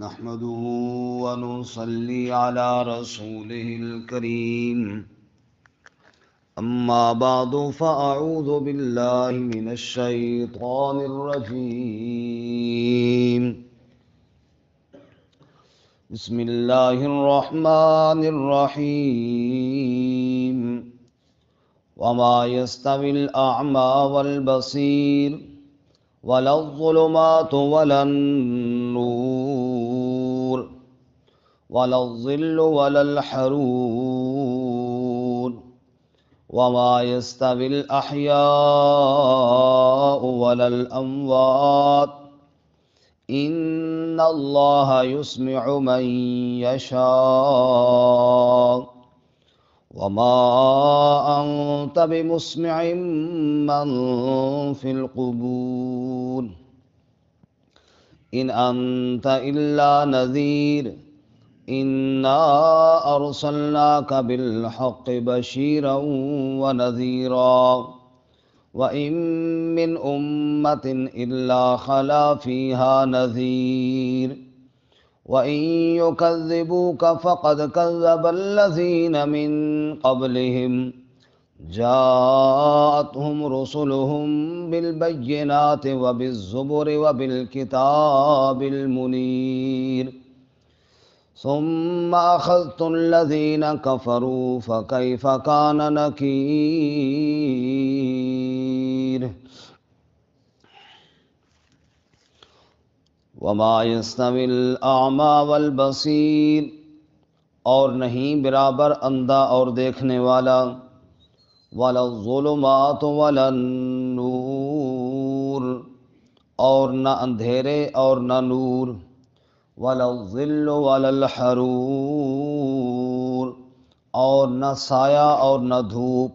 نحمده ونصلي على رسوله الكريم أما بعد فأعوذ بالله من الشيطان الرجيم بسم الله الرحمن الرحيم وما يستوي الأعمى والبصير ولا الظلمات ولا النور ولا الظل ولا الحرور وما يستوي الأحياء ولا الأموات إن الله يسمع من يشاء وما أنت بمسمع من في القبور إن أنت إلا نذير إنا أرسلناك بالحق بشيرا ونذيرا وإن من أمة إلا خلا فيها نذير وإن يكذبوك فقد كذب الذين من قبلهم جاءتهم رسلهم بالبينات وبالزبر وبالكتاب المنير ثم أخذت الذين كفروا فكيف كان نكير وما يستوي الأعمى والبصير اور نہیں برابر اندھا اور دیکھنے والا ولا الظلمات ولا النور اور نہ اندھیرے اور نہ نور ولا الظل ولا الحرور اور نہ سایہ اور نہ دھوپ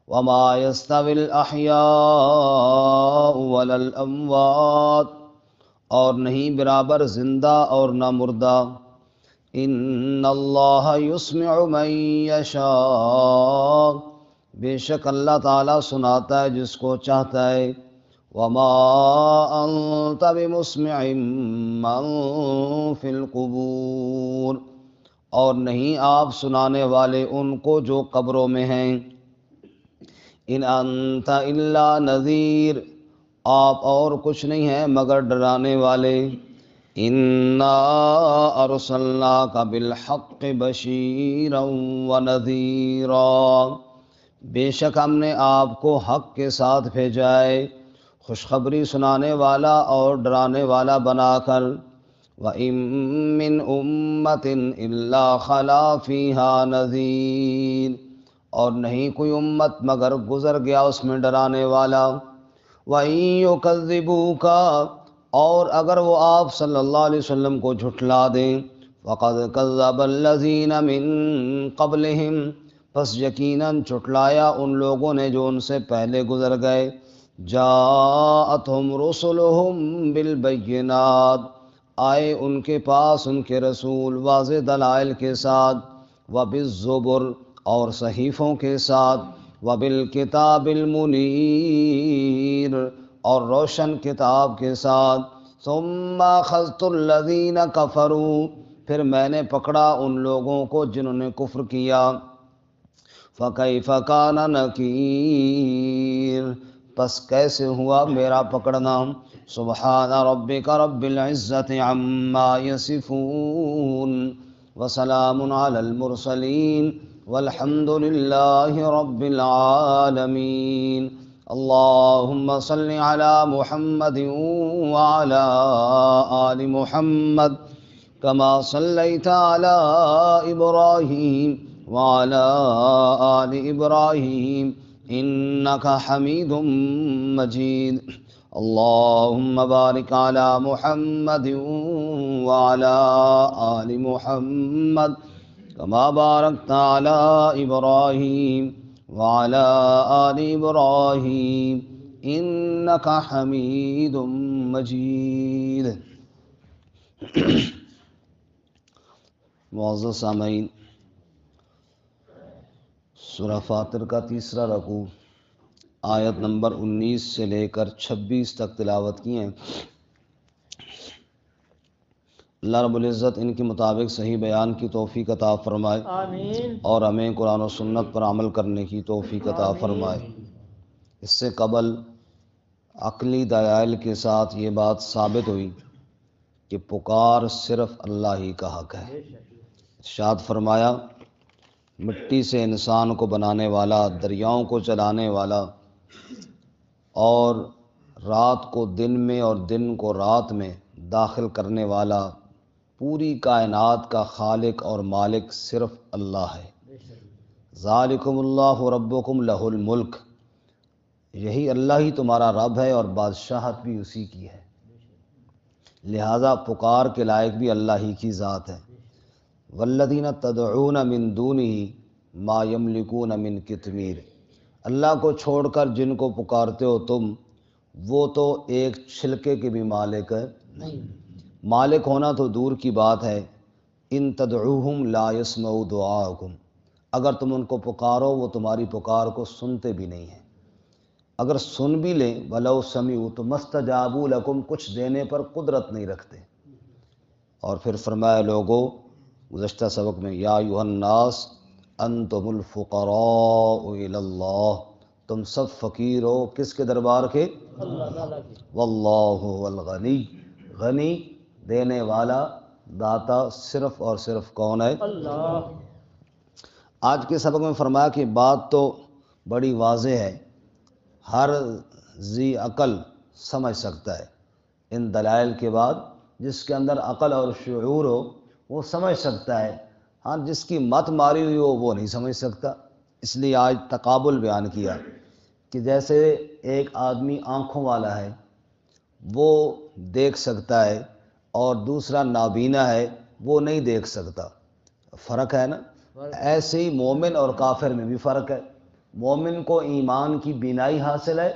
وما يستوي الأحياء ولا الأموات اور نہیں برابر زندہ اور نہ مردہ ان اللہ یسمع من یشاء بے شک اللہ تعالیٰ سناتا ہے جس کو چاہتا ہے وما انت بمسمع من فی القبور اور نہیں آپ سنانے والے ان کو جو قبروں میں ہیں ان انت الا نذیر آپ اور کچھ نہیں ہیں مگر ڈرانے والے انا ارسلناک بالحق بشیرا ونذیرا بے شک ہم نے آپ کو حق کے ساتھ بھیجا ہے خوشخبری سنانے والا اور ڈرانے والا بنا کر وَإِن مِّنْ أُمَّةٍ إِلَّا خَلَا فِيهَا نَذِيرٌ اور نہیں کوئی امت مگر گزر گیا اس میں ڈرانے والا وَإِن يُكَذِّبُوكَ اور اگر وہ آپ صلی اللہ علیہ وسلم کو جھٹلا دیں فَقَدْ كَذَّبَ الَّذِينَ مِن قَبْلِهِمْ پس یقیناً جھٹلایا ان لوگوں نے جو ان سے پہلے گزر گئے جاءتهم رسلهم بالبینات آئے ان کے پاس ان کے رسول واضح دلائل کے ساتھ وبالزبر اور صحیفوں کے ساتھ وبالکتاب المنیر اور روشن کتاب کے ساتھ ثم اخذت الذین کفروا پھر میں نے پکڑا ان لوگوں کو جنہوں نے کفر کیا فکیف کان نکیر پس کیسے ہوا میرا پکڑنا سبحان ربک رب العزت عما یصفون وسلام علی المرسلین والحمد للہ رب العالمین اللہم صل علی محمد وعلی آل محمد کما صلیت علی ابراہیم وعلی آل ابراہیم انک حمید مجید اللہم بارک علی محمد وعلی آل محمد کما بارکت علی ابراہیم وعلی آل ابراہیم انک حمید مجید معزز سامعین سورہ فاطر کا تیسرا رکوع آیت نمبر 19 سے لے کر 26 تک تلاوت کی ہیں۔ اللہ رب العزت ان کے مطابق صحیح بیان کی توفیق عطا فرمائے آمین اور ہمیں قرآن و سنت پر عمل کرنے کی توفیق عطا فرمائے۔ اس سے قبل عقلی دلائل کے ساتھ یہ بات ثابت ہوئی کہ پکار صرف اللہ ہی کا حق ہے۔ بے شک ارشاد فرمایا، مٹی سے انسان کو بنانے والا، دریاؤں کو چلانے والا، اور رات کو دن میں اور دن کو رات میں داخل کرنے والا، پوری کائنات کا خالق اور مالک صرف اللہ ہے۔ بے شک ذالکم اللہ ربکم لہ الملک، یہی اللہ ہی تمہارا رب ہے اور بادشاہت بھی اسی کی ہے، لہذا پکار کے لائق بھی اللہ ہی کی ذات ہے۔ والذین تدعون من دونہ ما یملکون من قطمیر، اللہ کو چھوڑ کر جن کو پکارتے ہو تم، وہ تو ایک چھلکے کے بھی مالک نہیں۔ مالک ہونا تو دور کی بات ہے، ان تدعوہم لا یسمعوا دعاءکم، اگر تم ان کو پکارو وہ تمہاری پکار کو سنتے بھی نہیں ہیں، اگر سن بھی لیں ولو سمعوا تو مستجابوا لکم، کچھ دینے پر قدرت نہیں رکھتے۔ اور پھر فرمایا لوگوں، گزشتہ سبق میں، یا ایھا الناس انتم الفقراء الی اللہ، تم سب فقیر ہو کس کے دربار کے؟ اللہ تعالیٰ کی واللہ هو الغنی، غنی دینے والا داتا صرف اور صرف کون ہے؟ اللہ آج کے سبق میں فرمایا کہ بات تو بڑی واضح ہے، ہر ذی عقل سمجھ سکتا ہے ان دلائل کے بعد، جس کے اندر عقل اور شعور ہو وہ سمجھ سکتا ہے، ہاں جس کی مت ماری ہوئی ہو وہ نہیں سمجھ سکتا۔ اس لیے آج تقابل بیان کیا کہ جیسے ایک آدمی آنکھوں والا ہے وہ دیکھ سکتا ہے اور دوسرا نابینا ہے وہ نہیں دیکھ سکتا، فرق ہے نا؟ ایسے ہی مومن اور کافر میں بھی فرق ہے، مومن کو ایمان کی بینائی حاصل ہے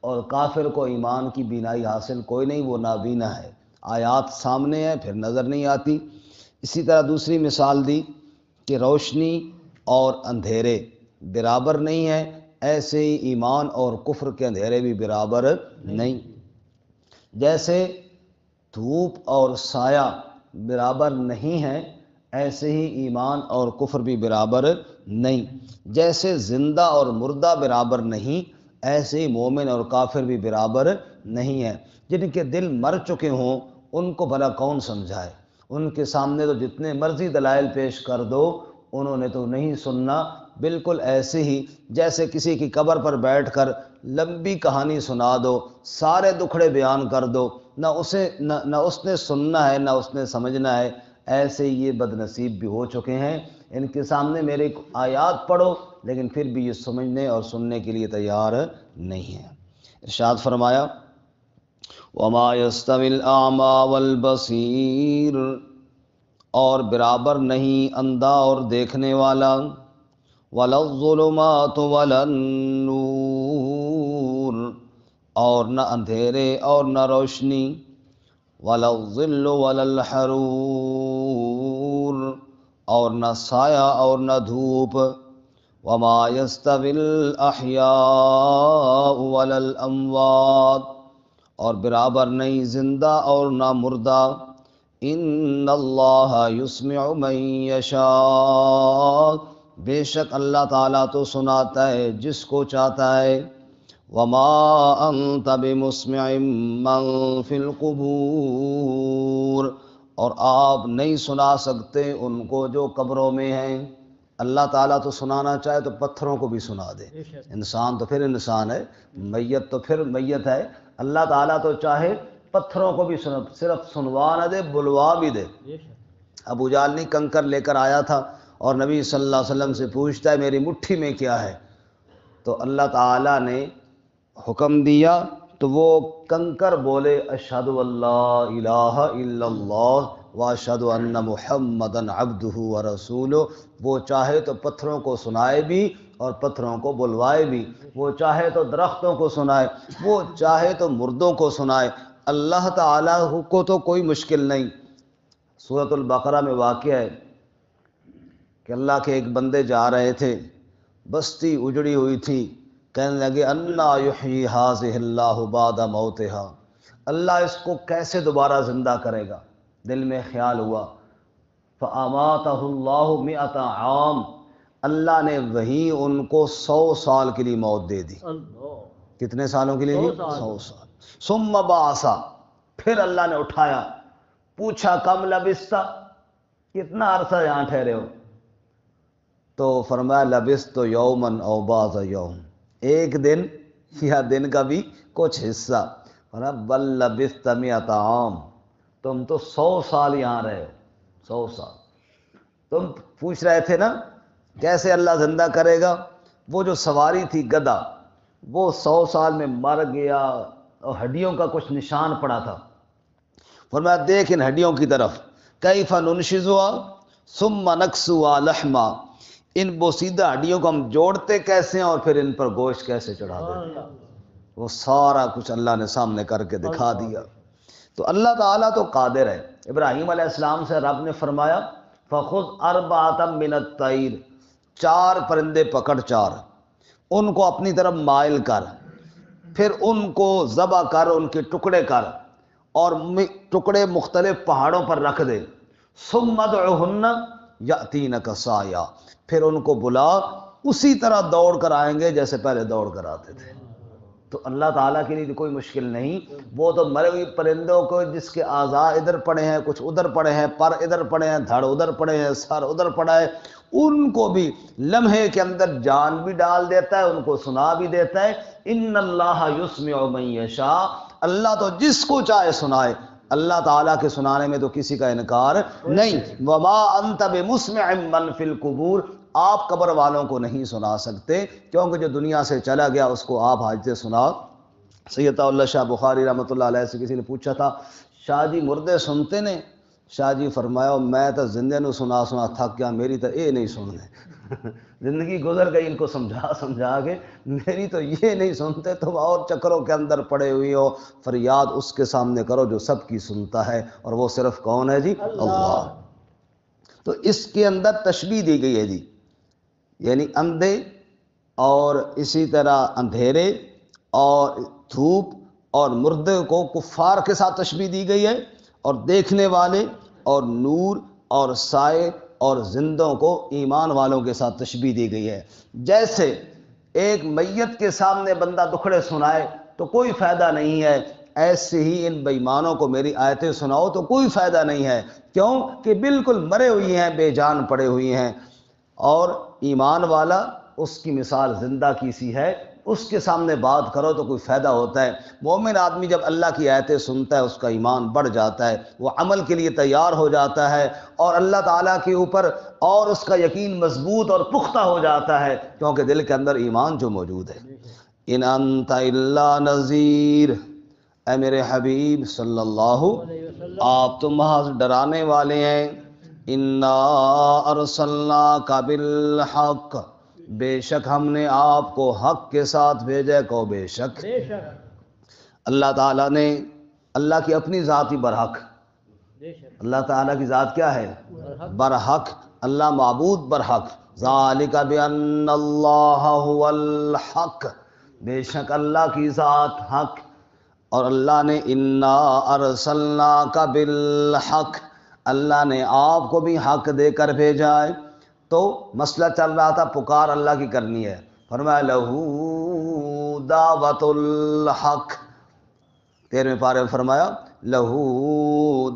اور کافر کو ایمان کی بینائی حاصل کوئی نہیں، وہ نابینا ہے، آیات سامنے ہیں پھر نظر نہیں آتی۔ اسی طرح دوسری مثال دی کہ روشنی اور اندھیرے برابر نہیں ہیں، ایسے ہی ایمان اور کفر کے اندھیرے بھی برابر نہیں، جیسے دھوپ اور سایہ برابر نہیں ہیں ایسے ہی ایمان اور کفر بھی برابر نہیں، جیسے زندہ اور مردہ برابر نہیں ایسے ہی مومن اور کافر بھی برابر نہیں ہیں۔ جن کے دل مر چکے ہوں ان کو بھلا کون سمجھائے، ان کے سامنے تو جتنے مرضی دلائل پیش کر دو انہوں نے تو نہیں سننا، بالکل ایسے ہی جیسے کسی کی قبر پر بیٹھ کر لمبی کہانی سنا دو، سارے دکھڑے بیان کر دو، نہ اس نے سننا ہے نہ اس نے سمجھنا ہے، ایسے ہی یہ بد نصیب بھی ہو چکے ہیں، ان کے سامنے میرے آیات پڑھو لیکن پھر بھی یہ سمجھنے اور سننے کے لیے تیار نہیں ہیں۔ ارشاد فرمایا، وَمَا يَسْتَوِي الْأَعْمَى وَالْبَصِيرُ، اور برابر نہیں اندھا اور دیکھنے والا، وَلَا الظُّلُمَاتُ وَلَا النُّورُ، اور نہ اندھیرے اور نہ روشنی، وَلَا الظِّلُّ وَلَا الْحَرُورُ، اور نہ سایہ اور نہ دھوپ، وَمَا يَسْتَوِي الْأَحْيَاءُ وَلَا الْأَمْوَاتُ، اور برابر نہیں زندہ اور نہ مردہ، ان اللہ یسمع من یشاء، بے شک اللہ تعالیٰ تو سناتا ہے جس کو چاہتا ہے، وما انت بمسمع من فی القبور، اور آپ نہیں سنا سکتے ان کو جو قبروں میں ہیں۔ اللہ تعالیٰ تو سنانا چاہے تو پتھروں کو بھی سنا دے، انسان تو پھر انسان ہے، میت تو پھر میت ہے، اللہ تعالیٰ تو چاہے پتھروں کو بھی صرف سنوا نہ دے بلوا بھی دے۔ ابو جہل نہیں کنکر لے کر آیا تھا اور نبی صلی اللہ علیہ وسلم سے پوچھتا ہے میری مٹھی میں کیا ہے، تو اللہ تعالیٰ نے حکم دیا تو وہ کنکر بولے اشہد اللہ الہ الا اللہ واشہد ان محمدً عبدہ ورسولہ، وہ چاہے تو پتھروں کو سنائے بھی اور پتھروں کو بلوائے بھی، وہ چاہے تو درختوں کو سنائے، وہ چاہے تو مردوں کو سنائے، اللہ تعالیٰ کو تو کوئی مشکل نہیں۔ سورۃ البقرہ میں واقعہ ہے کہ اللہ کے ایک بندے جا رہے تھے، بستی اجڑی ہوئی تھی، کہنے لگے انا یحیی ھذہ اللہ بعد موتہا، اللہ اس کو کیسے دوبارہ زندہ کرے گا؟ دل میں خیال ہوا، فَأَمَاتَهُ اللَّهُ مِئَةَ عام، اللہ نے وہی ان کو 100 سال کے لیے موت دے دی۔ اللہ، کتنے سالوں کے لیے؟ 100 سال۔ 100 سال۔ ثم بعث، پھر اللہ نے اٹھایا، پوچھا کم لبثت، کتنا عرصہ یہاں ٹھہرے ہو؟ تو فرمایا لبثت یوما او بعض یوم، ایک دن یا دن کا بھی کچھ حصہ۔ فرمایا بل لبثت 100 عام، تم تو 100 سال یہاں رہے ہو، 100 سال۔ تم پوچھ رہے تھے نا کیسے اللہ زندہ کرے گا، وہ جو سواری تھی گدھا، وہ 100 سال میں مر گیا اور ہڈیوں کا کچھ نشان پڑا تھا۔ فرمایا دیکھ ان ہڈیوں کی طرف، کیف ننشزها ثم نکسوها لحما، ان بوسیدہ ہڈیوں کو ہم جوڑتے کیسے ہیں اور پھر ان پر گوشت کیسے چڑھا دیتے ہیں۔ وہ سارا کچھ اللہ نے سامنے کر کے دکھا دیا۔ تو اللہ تعالیٰ تو قادر ہے۔ ابراہیم علیہ السلام سے رب نے فرمایا فَخُذْ أَرْبَعَةً مِّنَ الطَّيْرِ، 4 پرندے پکڑ، 4 ان کو اپنی طرف مائل کر، پھر ان کو ذبح کر، ان کے ٹکڑے کر اور ٹکڑے مختلف پہاڑوں پر رکھ دے۔ ثُمَّ ادْعُهُنَّ يَأْتِينَكَ سَعْيًا، پھر ان کو بلا، اسی طرح دوڑ کر آئیں گے جیسے پہلے دوڑ کر آتے تھے۔ تو اللہ تعالیٰ کے لیے کوئی مشکل نہیں، وہ تو مرے ہوئی پرندوں کو جس کے اعضاء ادھر پڑے ہیں، کچھ ادھر پڑے ہیں، پر ادھر پڑے ہیں، دھڑ ادھر پڑے ہیں، سر ادھر پڑا ہے، ان کو بھی لمحے کے اندر جان بھی ڈال دیتا ہے، ان کو سنا بھی دیتا ہے۔ ان اللہ یسمع من یشاء، اللہ تو جس کو چاہے سنائے، اللہ تعالیٰ کے سنانے میں تو کسی کا انکار نہیں۔ وما انت بمسمع من فی القبور، آپ قبر والوں کو نہیں سنا سکتے، کیونکہ جو دنیا سے چلا گیا اس کو آپ حاج سے سنا۔ سید اللہ شاہ بخاری رحمۃ اللہ علیہ سے کسی نے پوچھا تھا شاہ جی مردے سنتے نے؟ شاہ جی فرمایا میں تو زندے نو سنا تھک گیا، میری تو یہ نہیں سننے، زندگی گزر گئی ان کو سمجھا کے، میری تو یہ نہیں سنتے، تم اور چکروں کے اندر پڑے ہوئی ہو، فریاد اس کے سامنے کرو جو سب کی سنتا ہے، اور وہ صرف کون ہے جی؟ اللہ۔ تو اس کے اندر تشبیہ دی گئی ہے جی، یعنی اندھے اور اسی طرح اندھیرے اور دھوپ اور مردے کو کفار کے ساتھ تشبیہ دی گئی ہے، اور دیکھنے والے اور نور اور سائے اور زندوں کو ایمان والوں کے ساتھ تشبیہ دی گئی ہے۔ جیسے ایک میت کے سامنے بندہ دکھڑے سنائے تو کوئی فائدہ نہیں ہے، ایسے ہی ان بے ایمانوں کو میری آیتیں سناؤ تو کوئی فائدہ نہیں ہے، کیوں کہ بالکل مرے ہوئی ہیں، بے جان پڑے ہوئی ہیں۔ اور ایمان والا اس کی مثال زندہ کی سی ہے، اس کے سامنے بات کرو تو کوئی فائدہ ہوتا ہے۔ مومن آدمی جب اللہ کی آیتیں سنتا ہے اس کا ایمان بڑھ جاتا ہے، وہ عمل کے لیے تیار ہو جاتا ہے، اور اللہ تعالیٰ کے اوپر اور اس کا یقین مضبوط اور پختہ ہو جاتا ہے، کیونکہ دل کے اندر ایمان جو موجود ہے۔ ان انت الا نذیر، اے میرے حبیب صلی اللہ، آپ تو محض ڈرانے والے ہیں۔ انا ارسلناک بالحق، بے شک ہم نے آپ کو حق کے ساتھ بھیجا، کو بے شک۔ بے شک، اللہ تعالیٰ نے، اللہ کی اپنی ذات ہی برحق، بے شک، اللہ تعالیٰ کی ذات کیا ہے؟ برحق، اللہ معبود برحق۔ ذالک بان اللہ هو الحق، بے شک اللہ کی ذات حق، اور اللہ نے انا ارسلناک بالحق، اللہ نے آپ کو بھی حق دے کر بھیجا ہے۔ تو مسئلہ چل رہا تھا پکار اللہ کی کرنی ہے، فرمایا لہو دعوت الحق، 13ویں پارے میں فرمایا لہو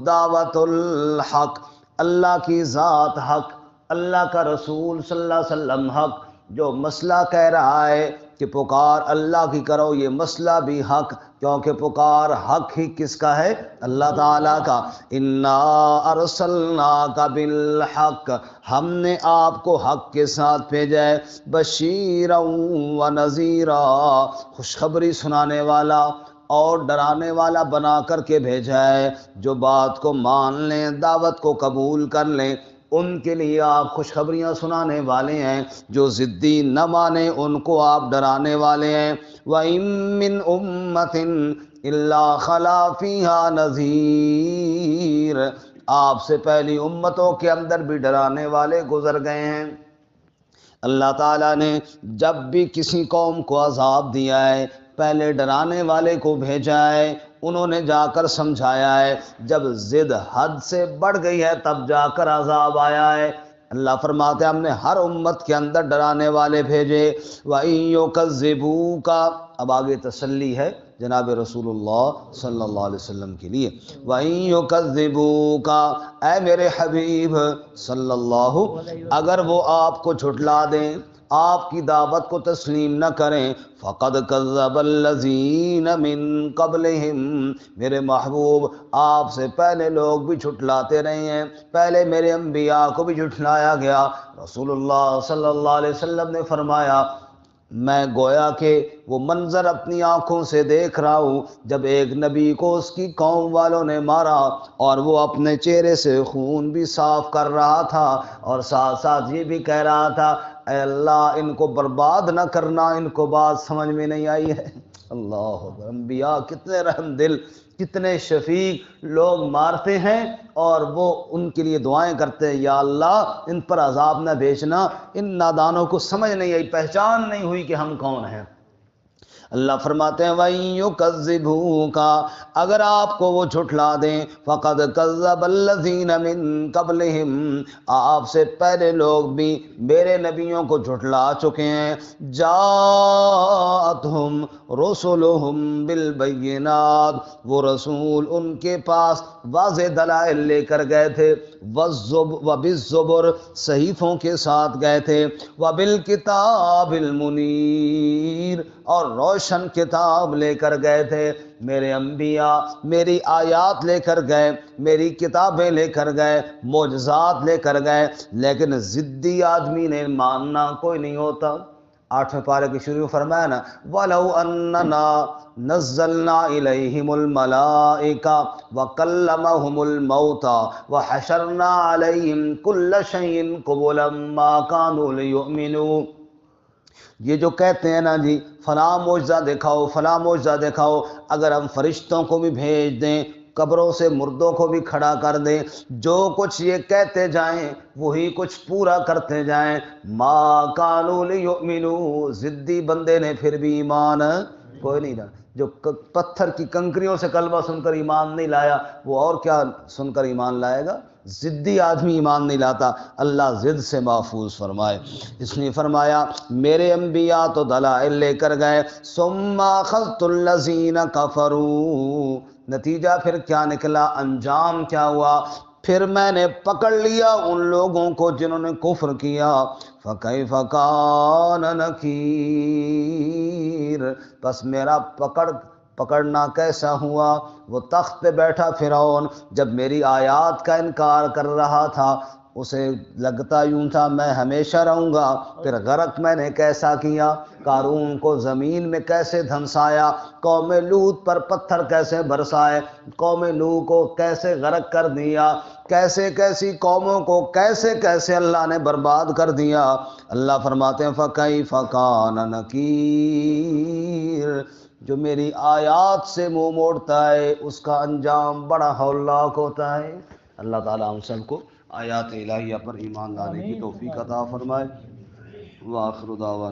دعوت الحق، اللہ کی ذات حق، اللہ کا رسول صلی اللہ علیہ وسلم حق، جو مسئلہ کہہ رہا ہے کہ پکار اللہ کی کرو، یہ مسئلہ بھی حق، کیونکہ پکار حق ہی کس کا ہے؟ اللہ تعالیٰ کا۔ انا ارسلناک بالحق، ہم نے آپ کو حق کے ساتھ بھیجا ہے، بشیرا و نذیرا، خوشخبری سنانے والا اور ڈرانے والا بنا کر کے بھیجا ہے۔ جو بات کو مان لیں، دعوت کو قبول کر لیں، ان کے لیے آپ خوشخبریاں سنانے والے ہیں، جو ضدی نہ مانے ان کو آپ ڈرانے والے ہیں۔ وَإِن مِّنْ أُمَّةٍ إِلَّا خَلَا فِيهَا نَذِيرٌ، آپ سے پہلی امتوں کے اندر بھی ڈرانے والے گزر گئے ہیں۔ اللہ تعالیٰ نے جب بھی کسی قوم کو عذاب دیا ہے، پہلے ڈرانے والے کو بھیجا ہے، انہوں نے جا کر سمجھایا ہے، جب ضد حد سے بڑھ گئی ہے تب جا کر عذاب آیا ہے۔ اللہ فرماتے ہیں ہم نے ہر امت کے اندر ڈرانے والے بھیجے۔ وَإِن يُكَذِّبُوكَ، اب آگے تسلی ہے جناب رسول اللہ صلی اللہ علیہ وسلم کے لیے۔ وَإِن يُكَذِّبُوكَ، اے میرے حبیب صلی اللہ، اگر وہ آپ کو جھٹلا دیں، آپ کی دعوت کو تسلیم نہ کریں، فَقَدْ كَذَّبَ الَّذِينَ مِن قَبْلِهِمْ، میرے محبوب آپ سے پہلے لوگ بھی جھٹلاتے رہے ہیں، پہلے میرے انبیاء کو بھی جھٹلایا گیا۔ رسول اللہ صلی اللہ علیہ وسلم نے فرمایا میں گویا کہ وہ منظر اپنی آنکھوں سے دیکھ رہا ہوں جب ایک نبی کو اس کی قوم والوں نے مارا اور وہ اپنے چہرے سے خون بھی صاف کر رہا تھا اور ساتھ ساتھ یہ بھی کہہ رہا تھا اے اللہ ان کو برباد نہ کرنا، ان کو بات سمجھ میں نہیں آئی ہے۔ اللہ اکبر، انبیاء کتنے رحم دل، کتنے شفیق لوگ مارتے ہیں اور وہ ان کے لیے دعائیں کرتے ہیں یا اللہ ان پر عذاب نہ بھیجنا، ان نادانوں کو سمجھ نہیں آئی، پہچان نہیں ہوئی کہ ہم کون ہیں۔ اللہ فرماتے ہیں وَإِن يُكَذِّبُوكَ، اگر آپ کو وہ جھٹلا دیں، فَقَدْ كَذَّبَ الَّذِينَ مِن قَبْلِهِمْ، آپ سے پہلے لوگ بھی میرے نبیوں کو جھٹلا چکے ہیں۔ جاءتہم رسلہم بالبینات، وہ رسول ان کے پاس واضح دلائل لے کر گئے تھے، وبالزبر، صحیفوں کے ساتھ گئے تھے، وبالکتاب المنیر، اور روشن کتاب لے کر گئے تھے۔ میرے انبیاء میری آیات لے کر گئے، میری کتابیں لے کر گئے، معجزات لے کر گئے، لیکن ضدی آدمی نے ماننا کوئی نہیں ہوتا۔ 8ویں پارے کے شروع فرمایا نا وَلَوْ أَنَّنَا نَزَّلْنَا إِلَيْهِمُ الْمَلَائِكَةَ وَكَلَّمَهُمُ الْمَوْتَى وَحَشَرْنَا عَلَيْهِمْ كُلَّ شَيْءٍ قُبُلًا مَا كَانُوا لِيُؤْمِنُوا، یہ جو کہتے ہیں نا جی فلاں معجزہ دکھاؤ فلاں معجزہ دکھاؤ، اگر ہم فرشتوں کو بھی بھیج دیں، قبروں سے مردوں کو بھی کھڑا کر دیں، جو کچھ یہ کہتے جائیں وہی کچھ پورا کرتے جائیں، ما کانوا لیؤمنوا، ضدی بندے نے پھر بھی ایمان کوئی نہیں لایا۔ جو پتھر کی کنکریوں سے کلمہ سن کر ایمان نہیں لایا وہ اور کیا سن کر ایمان لائے گا؟ ضدی آدمی ایمان نہیں لاتا، اللہ ضد سے محفوظ فرمائے۔ اس نے فرمایا میرے انبیاء تو دلائل لے کر گئے، ثم اخذت الذین کفروا، نتیجہ پھر کیا نکلا، انجام کیا ہوا، پھر میں نے پکڑ لیا ان لوگوں کو جنہوں نے کفر کیا، فکیف کان نکیر، بس میرا پکڑنا کیسا ہوا۔ وہ تخت پہ بیٹھا فرعون جب میری آیات کا انکار کر رہا تھا، اسے لگتا یوں تھا میں ہمیشہ رہوں گا، پھر غرق میں نے کیسا کیا، قارون کو زمین میں کیسے دھنسایا، قوم لوط پر پتھر کیسے برسائے، قوم نوح کو کیسے غرق کر دیا، کیسے کیسی قوموں کو کیسے اللہ نے برباد کر دیا۔ اللہ فرماتے ہیں فَكَيْفَ كَانَ نَكِيرٌ، جو میری آیات سے منہ موڑتا ہے اس کا انجام بڑا ہولناک ہوتا ہے۔ اللہ تعالیٰ ہم سب کو آیات الہیہ پر ایمان لانے کی توفیق عطا فرمائے۔ وآخر دعوانا